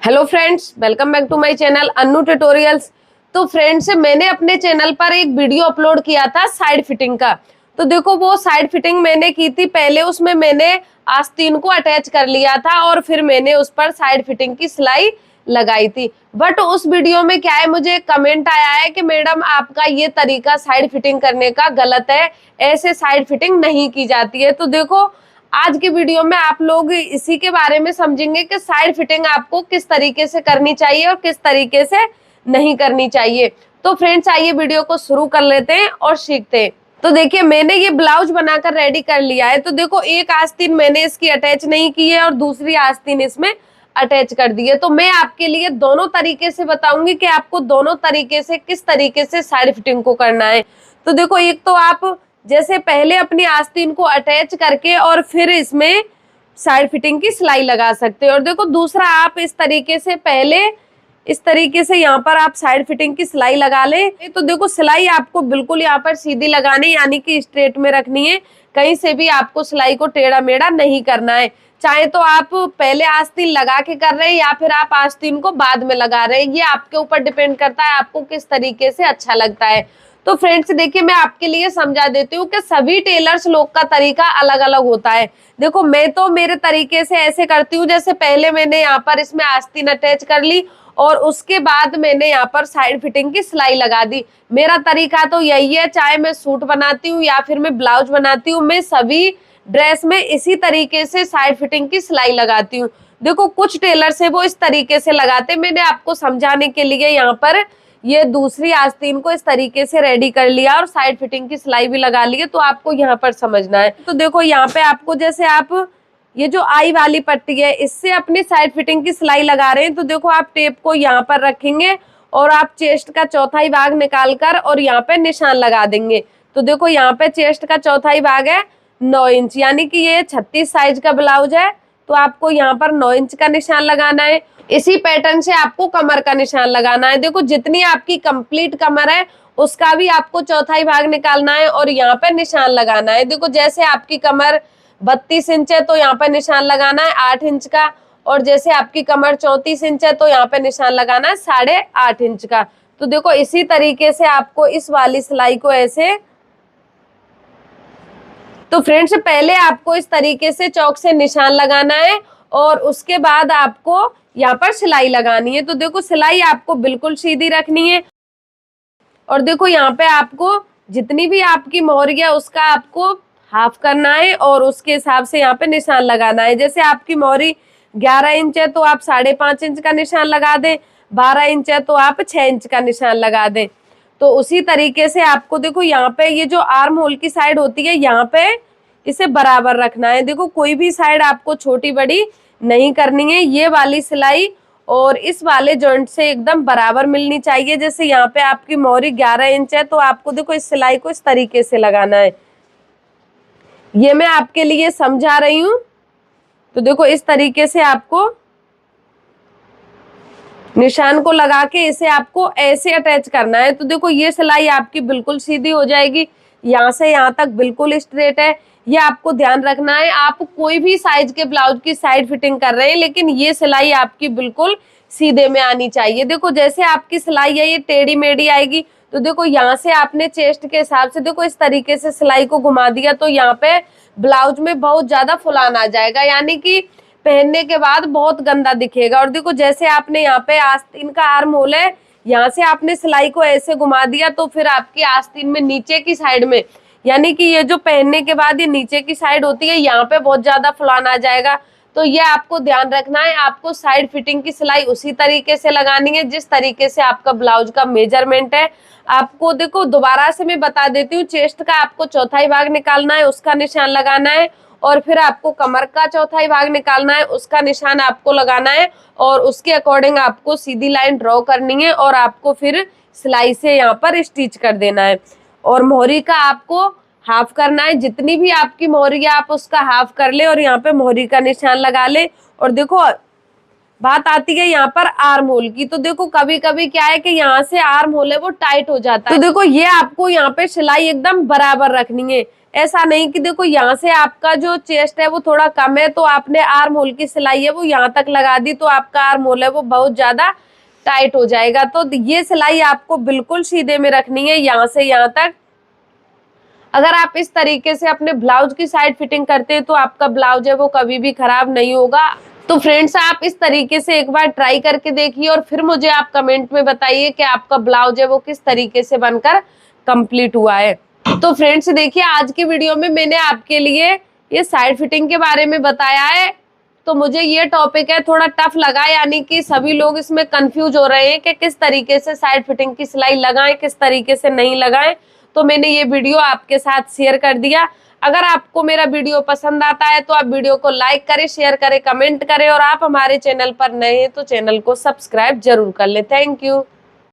Hello friends, welcome back to my channel Annu tutorials. तो friends, मैंने अपने चैनल पर एक वीडियो अपलोड किया था साइड फिटिंग का। तो देखो, वो साइड फिटिंग मैंने की थी। पहले उसमें मैंने आस्तीन को अटैच कर लिया था और फिर मैंने उस पर साइड फिटिंग की सिलाई लगाई थी। बट उस वीडियो में क्या है, मुझे कमेंट आया है कि मैडम आपका ये तरीका साइड फिटिंग करने का गलत है, ऐसे साइड फिटिंग नहीं की जाती है। तो देखो, आज की वीडियो में आप लोग इसी के बारे में समझेंगे कि साइड फिटिंग आपको किस तरीके से करनी चाहिए और किस तरीके से नहीं करनी चाहिए। तो फ्रेंड्स, आइए वीडियो को शुरू कर लेते हैं और सीखते हैं। तो देखिए, मैंने ये ब्लाउज बनाकर रेडी कर लिया है। तो देखो, एक आस्तीन मैंने इसकी अटैच नहीं की है और दूसरी आस्तीन इसमें अटैच कर दी है। तो मैं आपके लिए दोनों तरीके से बताऊंगी कि आपको दोनों तरीके से किस तरीके से साइड फिटिंग को करना है। तो देखो, एक तो आप जैसे पहले अपनी आस्तीन को अटैच करके और फिर इसमें साइड फिटिंग की सिलाई लगा सकते हो। और देखो, दूसरा आप इस तरीके से पहले इस तरीके से यहाँ पर आप साइड फिटिंग की सिलाई लगा ले। तो देखो, सिलाई आपको बिल्कुल यहाँ पर सीधी लगानी, यानी कि स्ट्रेट में रखनी है। कहीं से भी आपको सिलाई को टेढ़ा मेढ़ा नहीं करना है। चाहे तो आप पहले आस्तीन लगा के कर रहे हैं या फिर आप आस्तीन को बाद में लगा रहे हैं, ये आपके ऊपर डिपेंड करता है आपको किस तरीके से अच्छा लगता है। तो फ्रेंड्स देखिए, मैं आपके लिए समझा देती हूँ कि सभी टेलर्स लोग का तरीका अलग अलग होता है। देखो, मैं तो मेरे तरीके से ऐसे करती हूँ, जैसे पहले मैंने यहाँ पर इसमें आस्तीन अटैच कर ली और उसके बाद मैंने यहाँ पर साइड फिटिंग की सिलाई लगा दी। मेरा तरीका तो यही है, चाहे मैं सूट बनाती हूँ या फिर मैं ब्लाउज बनाती हूँ, मैं सभी ड्रेस में इसी तरीके से साइड फिटिंग की सिलाई लगाती हूँ। देखो, कुछ टेलर्स है वो इस तरीके से लगाते, मैंने आपको समझाने के लिए यहाँ पर ये दूसरी आस्तीन को इस तरीके से रेडी कर लिया और साइड फिटिंग की सिलाई भी लगा ली है। तो आपको यहाँ पर समझना है। तो देखो, यहाँ पे आपको जैसे आप ये जो आई वाली पट्टी है, इससे अपनी साइड फिटिंग की सिलाई लगा रहे हैं। तो देखो, आप टेप को यहाँ पर रखेंगे और आप चेस्ट का चौथाई भाग निकाल कर और यहाँ पे निशान लगा देंगे। तो देखो, यहाँ पे चेस्ट का चौथाई भाग है 9 इंच, यानी कि ये 36 साइज का ब्लाउज है। तो आपको यहाँ पर 9 इंच का निशान लगाना है। इसी पैटर्न से आपको कमर का निशान लगाना है। देखो, जितनी आपकी कंप्लीट कमर है उसका भी आपको चौथाई भाग निकालना है और यहाँ पे निशान लगाना है। देखो, जैसे आपकी कमर 32 इंच है तो यहाँ पे निशान लगाना है 8 इंच का, और जैसे आपकी कमर 34 इंच है तो यहाँ पे निशान लगाना है 8.5 इंच का। तो देखो, इसी तरीके से आपको इस वाली सिलाई को ऐसे, तो फ्रेंड्स पहले आपको इस तरीके से चौक से निशान लगाना है और उसके बाद आपको यहाँ पर सिलाई लगानी है। तो देखो, सिलाई आपको बिल्कुल सीधी रखनी है। और देखो, यहाँ पे आपको जितनी भी आपकी मोहरी है उसका आपको हाफ करना है और उसके हिसाब से यहाँ पे निशान लगाना है। जैसे आपकी मोहरी 11 इंच है तो आप 5.5 इंच का निशान लगा दें, 12 इंच है तो आप 6 इंच का निशान लगा दें। तो उसी तरीके से आपको देखो, यहाँ पे ये जो आर्म होल की साइड होती है यहाँ पे इसे बराबर रखना है। देखो, कोई भी साइड आपको छोटी बड़ी नहीं करनी है। ये वाली सिलाई और इस वाले जॉइंट से एकदम बराबर मिलनी चाहिए। जैसे यहाँ पे आपकी मोहरी 11 इंच है तो आपको देखो इस सिलाई को इस तरीके से लगाना है। ये मैं आपके लिए समझा रही हूँ। तो देखो, इस तरीके से आपको निशान को लगा के इसे आपको ऐसे अटैच करना है। तो देखो, ये सिलाई आपकी बिल्कुल सीधी हो जाएगी, यहाँ से यहाँ तक बिल्कुल स्ट्रेट है। ये आपको ध्यान रखना है। आप कोई भी साइज के ब्लाउज की साइड फिटिंग कर रहे हैं, लेकिन ये सिलाई आपकी बिल्कुल सीधे में आनी चाहिए। देखो, जैसे आपकी सिलाई है ये टेढ़ी मेढ़ी आएगी। तो देखो, यहाँ से आपने चेस्ट के हिसाब से देखो इस तरीके से सिलाई को घुमा दिया तो यहाँ पे ब्लाउज में बहुत ज्यादा फुलान आ जाएगा, यानी कि पहनने के बाद बहुत गंदा दिखेगा। और देखो, जैसे आपने यहाँ पे आस्तीन का आर्म होल है, यहाँ से आपने सिलाई को ऐसे घुमा दिया तो फिर आपकी आस्तीन में नीचे की साइड में, यानी कि ये जो पहनने के बाद ये नीचे की साइड होती है, यहाँ पे बहुत ज्यादा फुलान आ जाएगा। तो ये आपको ध्यान रखना है। आपको साइड फिटिंग की सिलाई उसी तरीके से लगानी है जिस तरीके से आपका ब्लाउज का मेजरमेंट है। आपको देखो, दोबारा से मैं बता देती हूँ, चेस्ट का आपको चौथाई भाग निकालना है, उसका निशान लगाना है, और फिर आपको कमर का चौथाई भाग निकालना है, उसका निशान आपको लगाना है, और उसके अकॉर्डिंग आपको सीधी लाइन ड्रॉ करनी है और आपको फिर सिलाई से यहाँ पर स्टिच कर देना है। और मोहरी का आपको हाफ करना है, जितनी भी आपकी मोहरी है आप उसका हाफ कर ले और यहाँ पे मोहरी का निशान लगा ले। और देखो, बात आती है यहाँ पर आर्म होल की। तो देखो कभी कभी क्या है कि यहाँ से आर्म होल है वो टाइट हो जाता है। तो देखो ये आपको यहाँ पे सिलाई एकदम बराबर रखनी है। ऐसा नहीं कि देखो यहाँ से आपका जो चेस्ट है वो थोड़ा कम है तो आपने आर्म होल की सिलाई है वो यहाँ तक लगा दी तो आपका आर्म होल है वो बहुत ज्यादा टाइट हो जाएगा। तो ये सिलाई आपको बिल्कुल सीधे में रखनी है, यहाँ से यहाँ तक। अगर आप इस तरीके से अपने ब्लाउज की साइड फिटिंग करते हैं तो आपका ब्लाउज है वो कभी भी खराब नहीं होगा। तो फ्रेंड्स आप इस तरीके से एक बार ट्राई करके देखिए और फिर मुझे आप कमेंट में बताइए कि आपका ब्लाउज है वो किस तरीके से बनकर कंप्लीट हुआ है। तो फ्रेंड्स देखिए आज की वीडियो में मैंने आपके लिए ये साइड फिटिंग के बारे में बताया है। तो मुझे ये टॉपिक है थोड़ा टफ लगा, यानी कि सभी लोग इसमें कंफ्यूज हो रहे हैं कि किस तरीके से साइड फिटिंग की सिलाई लगाएं, किस तरीके से नहीं लगाएं। तो मैंने ये वीडियो आपके साथ शेयर कर दिया। अगर आपको मेरा वीडियो पसंद आता है तो आप वीडियो को लाइक करें, शेयर करें, कमेंट करें और आप हमारे चैनल पर नए हैं तो चैनल को सब्सक्राइब जरूर कर लें। Thank you.